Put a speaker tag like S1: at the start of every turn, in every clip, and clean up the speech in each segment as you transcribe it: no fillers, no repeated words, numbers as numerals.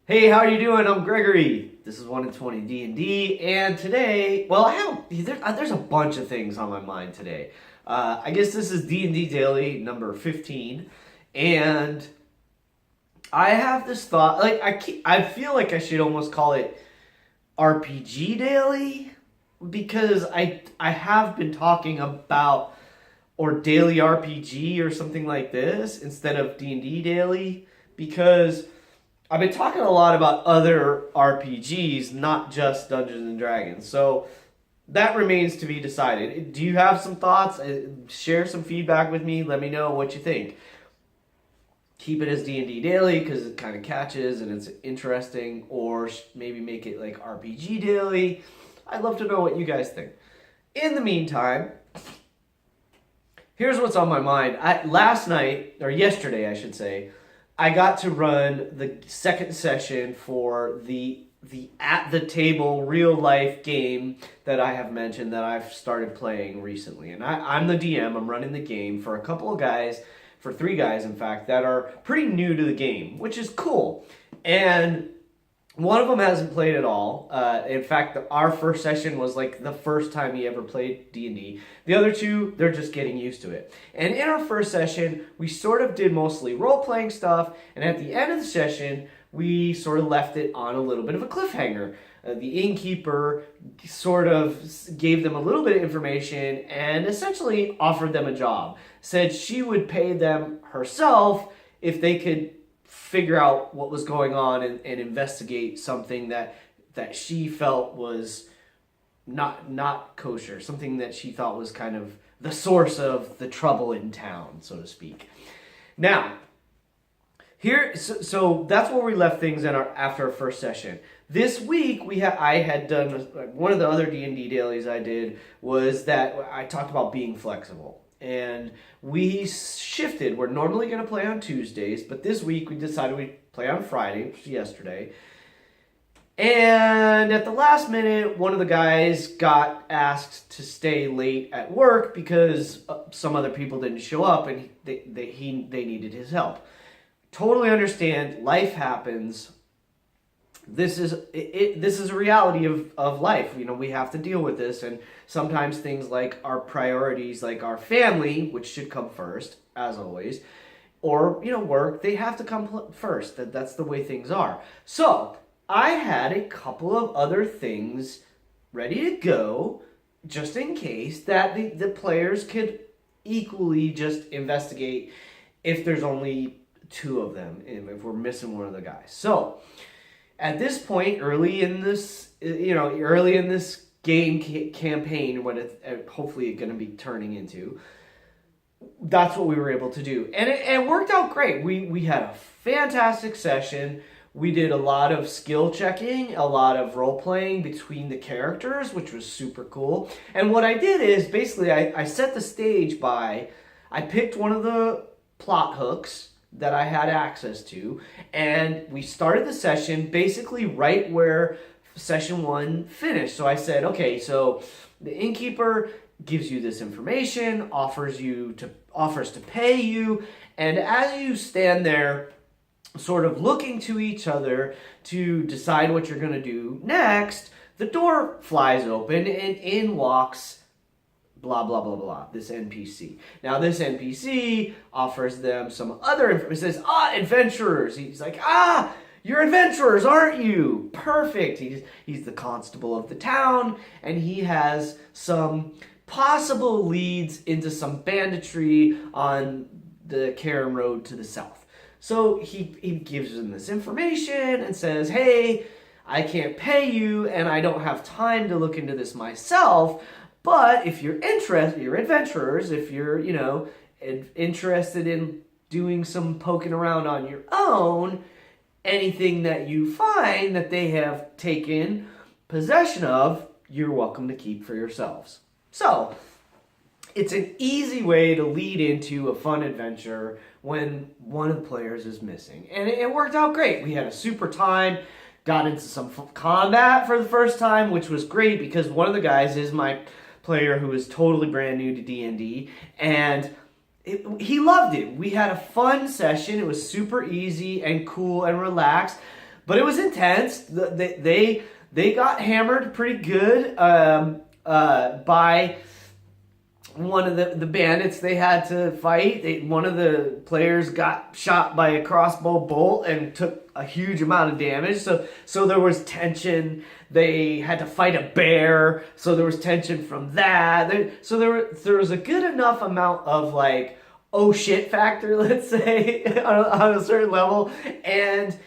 S1: Hey, how are you doing? I'm Gregory. This is 1 in 20 D&D, and today, there's a bunch of things on my mind today. I guess this is D&D Daily number 15, and I have this thought, I feel like I should almost call it RPG Daily, because I have been talking about, or Daily RPG or something like this, instead of D&D Daily, because I've been talking a lot about other RPGs, not just Dungeons and Dragons. So that remains to be decided. Do you have some thoughts? Share some feedback with me. Let me know what you think. Keep it as D&D Daily because it kind of catches and it's interesting, or maybe make it like RPG Daily. I'd love to know what you guys think. In the meantime, here's what's on my mind. Last night, or yesterday I should say, I got to run the second session for the at the table real life game that I have mentioned that I've started playing recently. And I'm the DM. I'm running the game for a couple of guys, for 3 guys in fact, that are pretty new to the game, which is cool. And one of them hasn't played at all. In fact, our first session was like the first time he ever played D&D. The other 2, they're just getting used to it. And in our first session, we sort of did mostly role-playing stuff, and at the end of the session, we sort of left it on a little bit of a cliffhanger. The innkeeper sort of gave them a little bit of information and essentially offered them a job. Said she would pay them herself if they could figure out what was going on and investigate something that she felt was not kosher, something that she thought was kind of the source of the trouble in town, so to speak. Now, so that's where we left things after our first session. This week I had done one of the other D&D dailies I did was that I talked about being flexible. And we shifted. We're normally going to play on Tuesdays, but this week we decided we'd play on Friday, which was yesterday. And at the last minute, one of the guys got asked to stay late at work because some other people didn't show up and they needed his help. Totally understand. Life happens. This is a reality of life. You know, we have to deal with this, and sometimes things like our priorities, like our family, which should come first, as always, or, work, they have to come first. That's the way things are. So I had a couple of other things ready to go, just in case that the players could equally just investigate if there's only 2 of them, if we're missing one of the guys. So at this point, early in this game campaign, what it's hopefully going to be turning into, that's what we were able to do. And it worked out great. We had a fantastic session. We did a lot of skill checking, a lot of role-playing between the characters, which was super cool. And what I did is, basically, I set the stage by, I picked one of the plot hooks that I had access to, and we started the session basically right where session 1 finished. So I said, okay, so the innkeeper gives you this information, offers to pay you, and as you stand there sort of looking to each other to decide what you're going to do next, the door flies open and in walks blah, blah, blah, blah, this NPC. Now, this NPC offers them some other information. He says, adventurers. He's like, you're adventurers, aren't you? Perfect. He's the constable of the town, and he has some possible leads into some banditry on the Karen Road to the south. So he gives them this information and says, hey, I can't pay you, and I don't have time to look into this myself, but if you're interested, you're adventurers, if you're, interested in doing some poking around on your own, anything that you find that they have taken possession of, you're welcome to keep for yourselves. So, it's an easy way to lead into a fun adventure when one of the players is missing. And it worked out great. We had a super time, got into some combat for the first time, which was great because one of the guys is my player who is totally brand new to D&D, and he loved it. We had a fun session. It was super easy and cool and relaxed. but it was intense. They got hammered pretty good by one of the bandits they had to fight. One of the players got shot by a crossbow bolt and took a huge amount of damage. So there was tension. They had to fight a bear, so there was tension from that. So there was a good enough amount of like, oh shit factor, let's say, on a certain level. And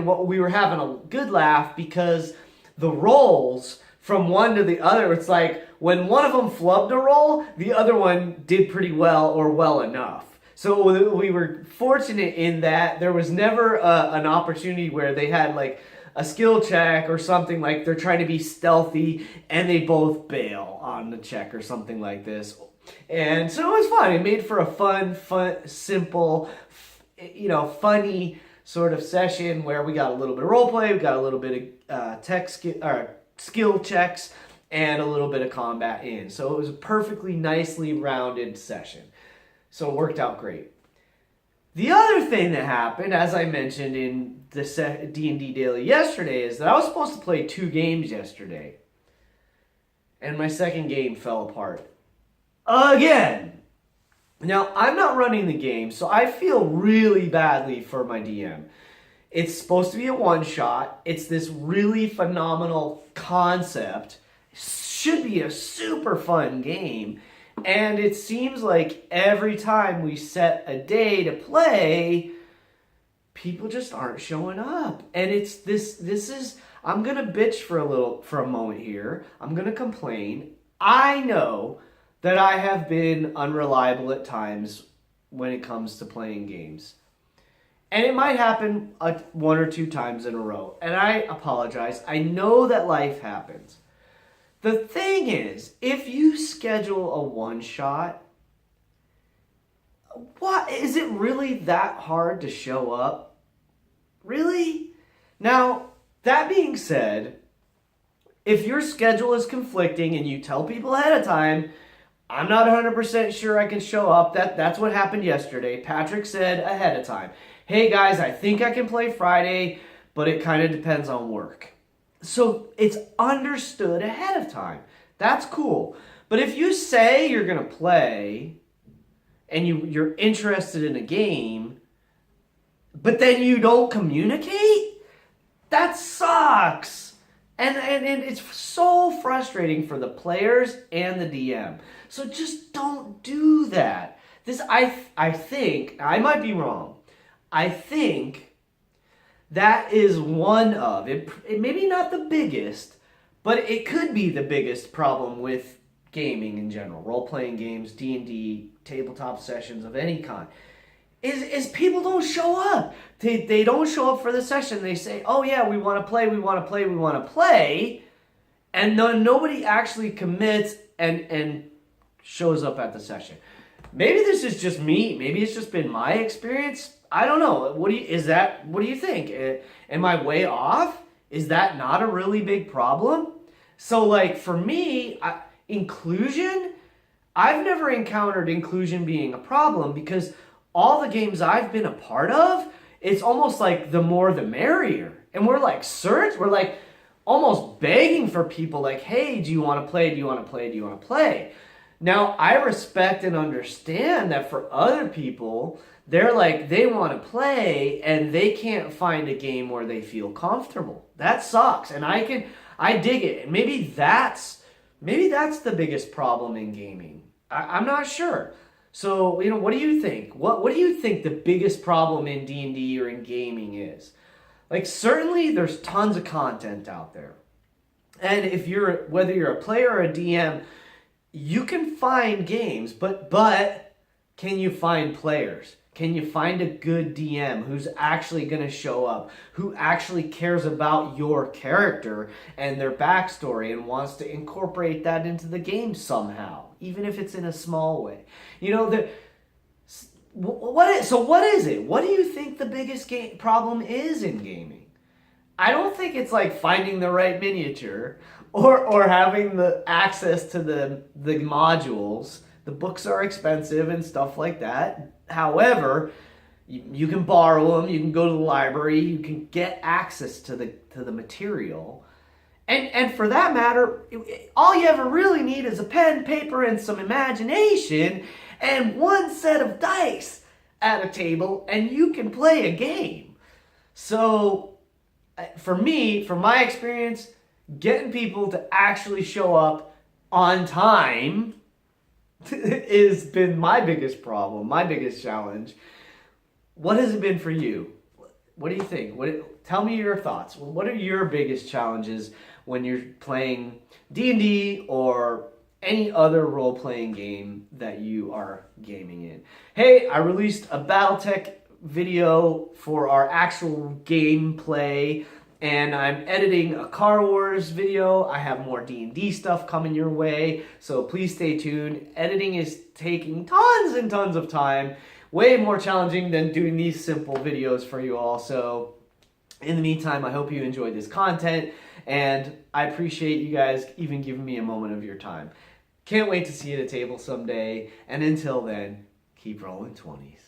S1: what we were having a good laugh because the rolls from one to the other, it's like when one of them flubbed a roll, the other one did pretty well or well enough. So we were fortunate in that there was never an opportunity where they had like a skill check or something, like they're trying to be stealthy and they both bail on the check or something like this. And so it was fun. It made for a fun, simple, funny sort of session where we got a little bit of role play, we got a little bit of skill checks, and a little bit of combat in. So it was a perfectly nicely rounded session. So it worked out great. The other thing that happened, as I mentioned in the D&D Daily yesterday, is that I was supposed to play 2 games yesterday. And my second game fell apart. Again! Now, I'm not running the game, so I feel really badly for my DM. It's supposed to be a one-shot. It's this really phenomenal concept. Should be a super fun game. And it seems like every time we set a day to play, people just aren't showing up. And it's this is, I'm going to bitch for a moment here. I'm going to complain. I know that I have been unreliable at times when it comes to playing games. And it might happen 1 or 2 times in a row. And I apologize. I know that life happens. The thing is, if you schedule a one-shot, what is it really that hard to show up? Really? Now, that being said, if your schedule is conflicting and you tell people ahead of time, I'm not 100% sure I can show up. That's what happened yesterday. Patrick said ahead of time, hey guys, I think I can play Friday, but it kind of depends on work. So it's understood ahead of time. That's cool. But if you say you're going to play and you're interested in a game, but then you don't communicate, that sucks. And it's so frustrating for the players and the DM. So just don't do that. I think, I might be wrong, I think that is one of, it maybe not the biggest, but it could be the biggest problem with gaming in general, role-playing games, D&D, tabletop sessions of any kind, is people don't show up. They don't show up for the session. They say, oh yeah, we want to play, and then nobody actually commits and shows up at the session. Maybe this is just me. Maybe it's just been my experience. I don't know. What do you think? Am I way off? Is that not a really big problem? So like for me, inclusion, I've never encountered inclusion being a problem because all the games I've been a part of, it's almost like the more the merrier. And we're like we're like almost begging for people like, hey, do you want to play? Do you want to play? Do you want to play? Now, I respect and understand that for other people, they're like, they want to play and they can't find a game where they feel comfortable. That sucks. And I dig it. And maybe that's the biggest problem in gaming. I'm not sure. So, what do you think? What do you think the biggest problem in D&D or in gaming is? Like, certainly there's tons of content out there. And whether you're a player or a DM, you can find games, but can you find players? Can you find a good DM who's actually going to show up, who actually cares about your character and their backstory and wants to incorporate that into the game somehow, even if it's in a small way? What is it? What do you think the biggest problem is in gaming? I don't think it's like finding the right miniature or having the access to the modules. The books are expensive and stuff like that. However, You can borrow them. You can go to the library. You can get access to the material. And for that matter, all you ever really need is a pen, paper, and some imagination, and one set of dice at a table, and you can play a game. So, for me, from my experience, getting people to actually show up on time has been my biggest problem, my biggest challenge. What has it been for you? What do you think? Tell me your thoughts. What are your biggest challenges when you're playing D&D or any other role-playing game that you are gaming in? Hey, I released a BattleTech video for our actual gameplay, and I'm editing a Car Wars video. I have more D&D stuff coming your way, so please stay tuned. Editing is taking tons and tons of time, way more challenging than doing these simple videos for you all. So in the meantime, I hope you enjoyed this content, and I appreciate you guys even giving me a moment of your time. Can't wait to see you at a table someday, and until then, keep rolling 20s.